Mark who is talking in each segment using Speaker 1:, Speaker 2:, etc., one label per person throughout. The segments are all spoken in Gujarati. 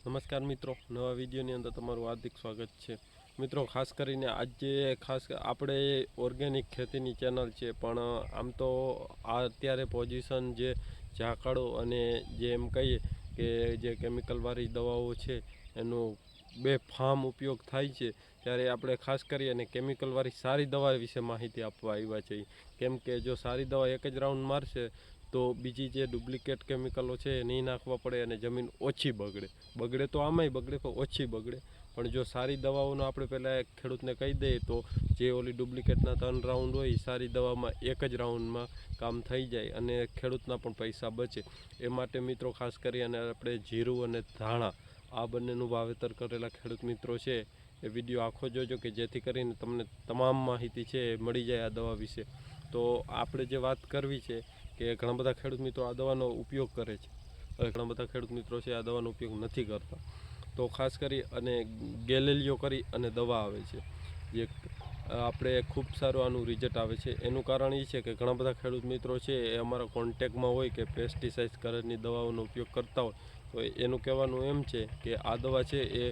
Speaker 1: નમસ્કાર મિત્રો, નવા વિડીયોની અંદર તમારું હાર્દિક સ્વાગત છે. મિત્રો, ખાસ કરીને આજે આપણે ઓર્ગેનિક ખેતીની ચેનલ છે, પણ આમ તો આ અત્યારે પોઝિશન જે ઝાકળો અને જે એમ કહીએ કે જે કેમિકલવાળી દવાઓ છે એનું બેફામ ઉપયોગ થાય છે, ત્યારે આપણે ખાસ કરી અને કેમિકલવાળી સારી દવા વિશે માહિતી આપવા આવ્યા છીએ. કેમ કે જો સારી દવા એક જ રાઉન્ડ મારશે તો બીજી જે ડુપ્લિકેટ કેમિકલો છે એ નહીં નાખવા પડે અને જમીન ઓછી બગડે તો આમાંય બગડે પણ ઓછી બગડે. પણ જો સારી દવાઓનો આપણે પહેલાં ખેડૂતને કહી દઈએ તો જે ઓલી ડુપ્લિકેટના 3 રાઉન્ડ હોય એ સારી દવામાં એક જ રાઉન્ડમાં કામ થઈ જાય અને ખેડૂતના પણ પૈસા બચે. એ માટે મિત્રો ખાસ કરી અને આપણે જીરું અને ધાણા આ બંનેનું વાવેતર કરેલા ખેડૂત મિત્રો છે એ વિડીયો આખો જોજો કે જેથી કરીને તમને તમામ માહિતી છે એ મળી જાય આ દવા વિશે. તો આપણે જે વાત કરવી છે કે ઘણા બધા ખેડૂત મિત્રો આ દવાનો ઉપયોગ કરે છે, ઘણા બધા ખેડૂત મિત્રો છે આ દવાનો ઉપયોગ નથી કરતા. તો ખાસ કરી અને ગેલેલિયો કરી અને દવા આવે છે જે આપણે ખૂબ સારું આનું રિઝલ્ટ આવે છે. એનું કારણ એ છે કે ઘણા બધા ખેડૂત મિત્રો છે એ અમારા કોન્ટેક્ટમાં હોય કે પેસ્ટિસાઇડ ઘરની દવાઓનો ઉપયોગ કરતા હોય, તો એનું કહેવાનું એમ છે કે આ દવા છે એ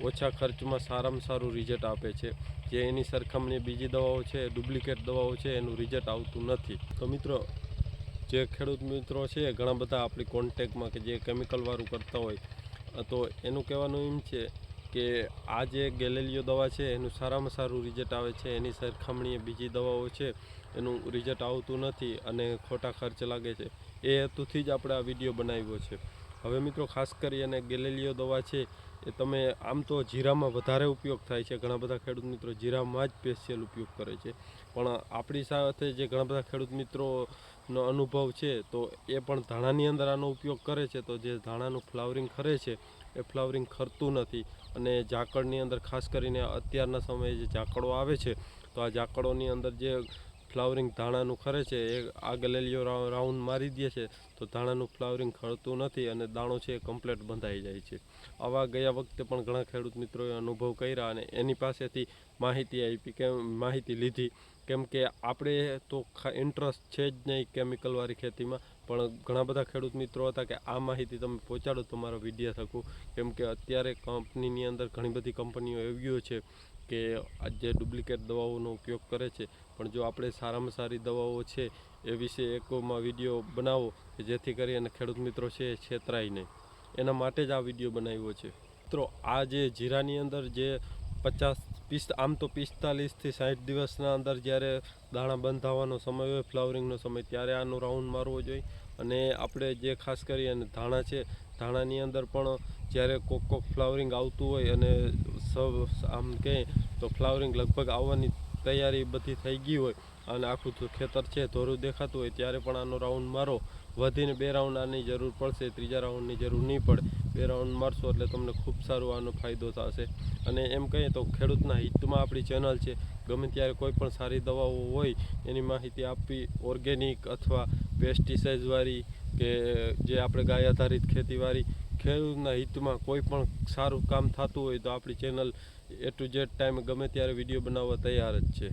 Speaker 1: ઓછા ખર્ચમાં સારામાં સારું રિઝલ્ટ આપે છે, જે એની સરખામણી બીજી દવાઓ છે ડુપ્લિકેટ દવાઓ છે એનું રિઝલ્ટ આવતું નથી. તો મિત્રો, જે ખેડૂત મિત્રો છે ઘણા બધા આપણી કોન્ટેક્ટમાં કે જે કેમિકલવાળું કરતા હોય, તો એનું કહેવાનું એમ છે કે આ જે ગેલેલિયો દવા છે એનું સારામાં સારું રિઝલ્ટ આવે છે, એની સરખામણીએ બીજી દવાઓ છે એનું રિઝલ્ટ આવતું નથી અને ખોટા ખર્ચ લાગે છે. એ હેતુથી જ આપણે આ વિડીયો બનાવ્યો છે. હવે મિત્રો, ખાસ કરી અને ગેલેલિયો દવા છે એ તમે આમ તો જીરામાં વધારે ઉપયોગ થાય છે, ઘણા બધા ખેડૂત મિત્રો જીરામાં જ સ્પેશિયલ ઉપયોગ કરે છે, પણ આપણી સાથે જે ઘણા બધા ખેડૂત મિત્રોનો અનુભવ છે તો એ પણ ધાણાની અંદર આનો ઉપયોગ કરે છે. તો જે ધાણાનું ફ્લાવરિંગ ખરે છે એ ફ્લાવરિંગ ખરતું નથી અને ઝાકળની અંદર ખાસ કરીને અત્યારના સમયે જે ઝાકળો આવે છે તો આ ઝાકળોની અંદર જે ફ્લાવરિંગ ધાણાનું ખરે છે એ આ ગેલેલિયો રાઉન્ડ મારી દે છે તો ધાણાનું ફ્લાવરિંગ ખરતું નથી અને દાણો છે એ કમ્પ્લેટ બંધાઈ જાય છે. આવા ગયા વખતે પણ ઘણા ખેડૂત મિત્રોએ અનુભવ કર્યા અને એની પાસેથી માહિતી લીધી. કેમ કે આપણે તો ઇન્ટરેસ્ટ છે જ નહીં કેમિકલવાળી ખેતીમાં, પણ ઘણા બધા ખેડૂત મિત્રો હતા કે આ માહિતી તમે પહોંચાડો તમારા વિડીયો થકું. કેમ કે અત્યારે કંપનીની અંદર ઘણી બધી કંપનીઓ એવી છે કે જે ડુપ્લિકેટ દવાઓનો ઉપયોગ કરે છે, પણ જો આપણે સારામાં સારી દવાઓ છે એ વિશે એકમાં વિડીયો બનાવો કે જેથી કરી અને ખેડૂત મિત્રો છે એ છેતરાય નહીં, એના માટે જ આ વિડીયો બનાવ્યો છે. મિત્રો, આ જે જીરાની અંદર જે 50 આમ તો 45થી 60 દિવસના અંદર જ્યારે દાણા બંધાવાનો સમય હોય, ફ્લાવરિંગનો સમય, ત્યારે આનો રાઉન્ડ મારવો જોઈએ. અને આપણે જે ખાસ કરી અને ધાણા છે, ધાણાની અંદર પણ જ્યારે કોક ફ્લાવરિંગ આવતું હોય અને આમ કહે તો ફ્લાવરિંગ લગભગ આવવાની તૈયારી બધી થઈ ગઈ હોય અને આખું ખેતર છે ધોરું દેખાતું હોય, ત્યારે પણ આનો રાઉન્ડ મારો. વધીને 2 રાઉન્ડ આની જરૂર પડશે, 3જા રાઉન્ડની જરૂર નહીં પડે. 2 રાઉન્ડ મારશો એટલે તમને ખૂબ સારો આનો ફાયદો થશે. અને એમ કહીએ તો ખેડૂતના હિતમાં આપણી ચેનલ છે, ગમે ત્યારે કોઈ પણ સારી દવાઓ હોય એની માહિતી આપવી, ઓર્ગેનિક અથવા પેસ્ટિસાઇડવાળી કે જે આપણે ગાય આધારિત ખેતીવાળી, ખેડૂતના હિતમાં કોઈ પણ સારું કામ થતું હોય તો આપણી ચેનલ A to Z ટાઈમે ગમે ત્યારે વિડીયો બનાવવા તૈયાર જ છે.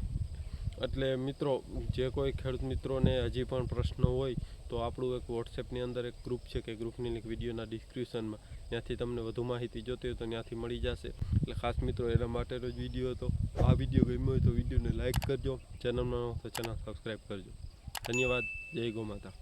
Speaker 1: એટલે મિત્રો, જે કોઈ ખેડૂત મિત્રોને હજી પણ પ્રશ્નો હોય તો આપણું એક વોટ્સએપની અંદર એક ગ્રુપ છે કે ગ્રુપની લિંક વિડીયોના ડિસ્ક્રિપ્શનમાં, ત્યાંથી તમને વધુ માહિતી જોતી હોય તો ત્યાંથી મળી જશે. એટલે ખાસ મિત્રો, એના માટેનો જ વિડીયો હતો. આ વિડીયો ગમ્યો હોય તો વિડીયોને લાઇક કરજો, ચેનલમાં તો ચેનલ સબસ્ક્રાઈબ કરજો. ધન્યવાદ. જય ગૌ માતા.